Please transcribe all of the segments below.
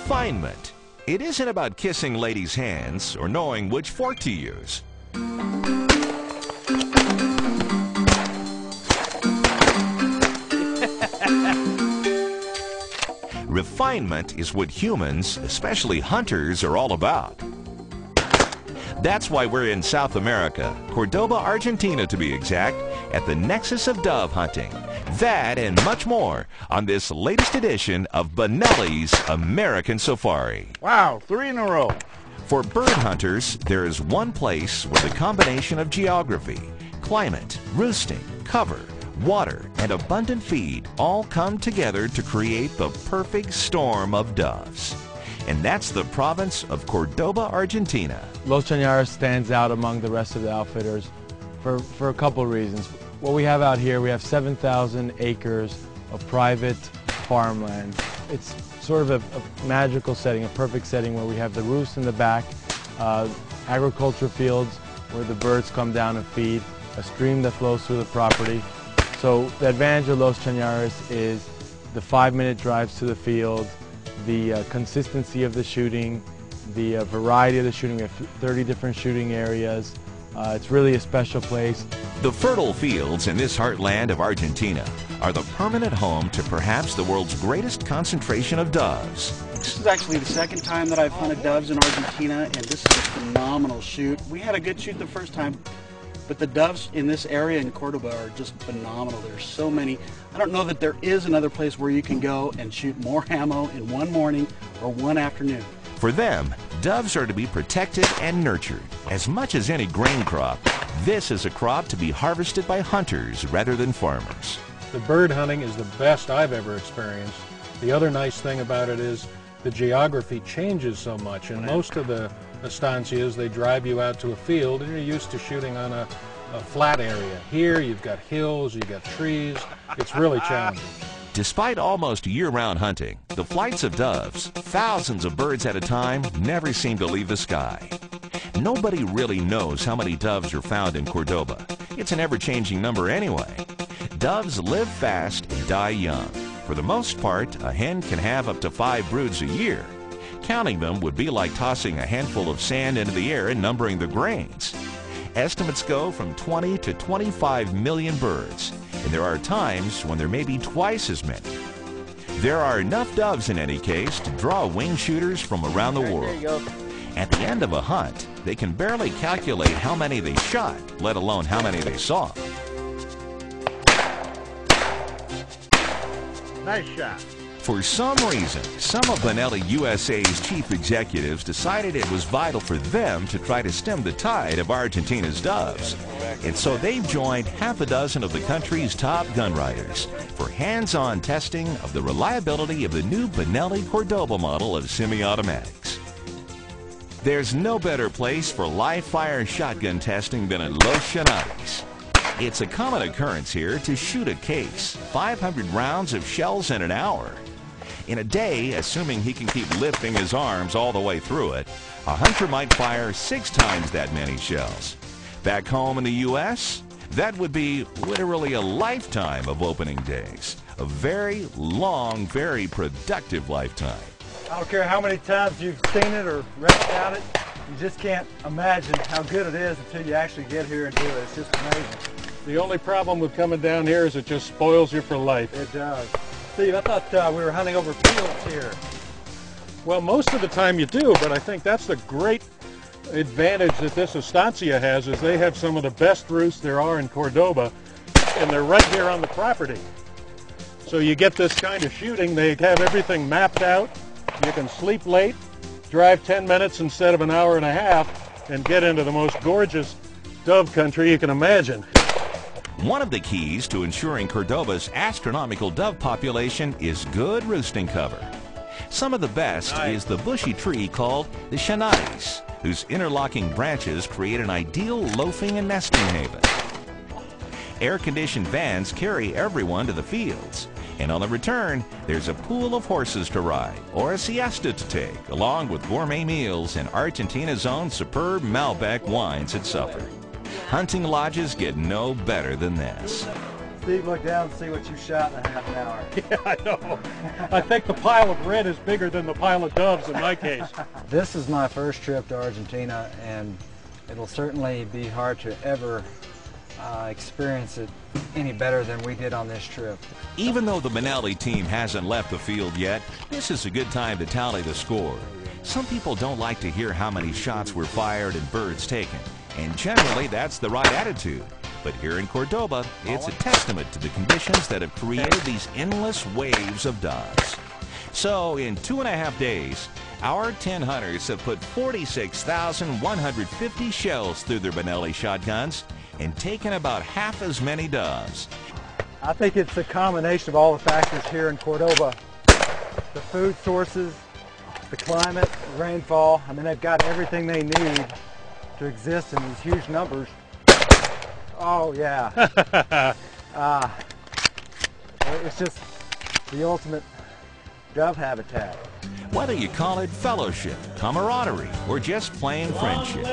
Refinement. It isn't about kissing ladies' hands or knowing which fork to use. Refinement is what humans, especially hunters, are all about. That's why we're in South America, Cordoba, Argentina to be exact, at the nexus of dove hunting. That and much more on this latest edition of Benelli's American Safari. Wow, 3 in a row. For bird hunters, there is one place where the combination of geography, climate, roosting, cover, water, and abundant feed all come together to create the perfect storm of doves. And that's the province of Cordoba, Argentina. Los Chanares stands out among the rest of the outfitters for a couple of reasons. What we have out here, we have 7,000 acres of private farmland. It's sort of a magical setting, a perfect setting where we have the roost in the back, agriculture fields where the birds come down and feed, a stream that flows through the property. So the advantage of Los Chanares is the 5-minute drives to the field, the consistency of the shooting, the variety of the shooting. We have 30 different shooting areas. It's really a special place. The fertile fields in this heartland of Argentina are the permanent home to perhaps the world's greatest concentration of doves. This is actually the second time that I've hunted doves in Argentina, and this is a phenomenal shoot. We had a good shoot the first time, but the doves in this area in Cordoba are just phenomenal. There's so many. I don't know that there is another place where you can go and shoot more ammo in one morning or one afternoon. For them, doves are to be protected and nurtured. As much as any grain crop, this is a crop to be harvested by hunters rather than farmers. The bird hunting is the best I've ever experienced. The other nice thing about it is the geography changes so much. In most of the estancias, they drive you out to a field and you're used to shooting on a flat area. Here you've got hills, you've got trees. It's really challenging. Despite almost year-round hunting, the flights of doves, thousands of birds at a time, never seem to leave the sky. Nobody really knows how many doves are found in Cordoba. It's an ever-changing number anyway. Doves live fast and die young. For the most part, a hen can have up to 5 broods a year. Counting them would be like tossing a handful of sand into the air and numbering the grains. Estimates go from 20 to 25 million birds, and there are times when there may be twice as many. There are enough doves in any case to draw wing shooters from around the world. At the end of a hunt, they can barely calculate how many they shot, let alone how many they saw. Nice shot. For some reason, some of Benelli USA's chief executives decided it was vital for them to try to stem the tide of Argentina's doves. And so they've joined half a dozen of the country's top gun writers for hands-on testing of the reliability of the new Benelli Cordoba model of semi-automatics. There's no better place for live-fire shotgun testing than at Los Chanares. It's a common occurrence here to shoot a case, 500 rounds of shells in an hour. In a day, assuming he can keep lifting his arms all the way through it, a hunter might fire 6 times that many shells. Back home in the U.S., that would be literally a lifetime of opening days. A very long, very productive lifetime. I don't care how many times you've seen it or read about it, you just can't imagine how good it is until you actually get here and do it. It's just amazing. The only problem with coming down here is it just spoils you for life. It does. Steve, I thought we were hunting over fields here. Well, most of the time you do, but I think that's the great advantage that this estancia has is they have some of the best roosts there are in Cordoba, and they're right here on the property. So you get this kind of shooting. They have everything mapped out. You can sleep late, drive 10 minutes instead of an hour and a half, and get into the most gorgeous dove country you can imagine. One of the keys to ensuring Cordoba's astronomical dove population is good roosting cover. Some of the best is the bushy tree called the Chanares, whose interlocking branches create an ideal loafing and nesting haven. Air-conditioned vans carry everyone to the fields, and on the return, there's a pool of horses to ride or a siesta to take, along with gourmet meals and Argentina's own superb Malbec wines at supper. Hunting lodges get no better than this. Steve look down and see what you shot in a half an hour. Yeah, I know. I think the pile of red is bigger than the pile of doves in my case. This is my first trip to Argentina, and it'll certainly be hard to ever experience it any better than we did on this trip. Even though the Benelli team hasn't left the field yet, this is a good time to tally the score. Some people don't like to hear how many shots were fired and birds taken, and generally that's the right attitude. But here in Cordoba, it's a testament to the conditions that have created these endless waves of doves. So in 2.5 days, our 10 hunters have put 46,150 shells through their Benelli shotguns and taken about half as many doves. I think it's a combination of all the factors here in Cordoba. The food sources, the climate, the rainfall. I mean, they've got everything they need to exist in these huge numbers. Oh, yeah. It's just the ultimate dove habitat. Whether you call it fellowship, camaraderie, or just plain friendship.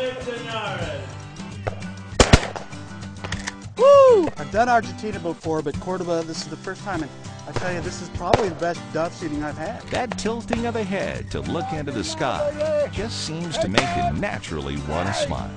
Woo! I've done Argentina before, but Cordoba, this is the first time, and I tell you, this is probably the best dove shooting I've had. That tilting of the head to look into the sky just seems to make you naturally want to smile.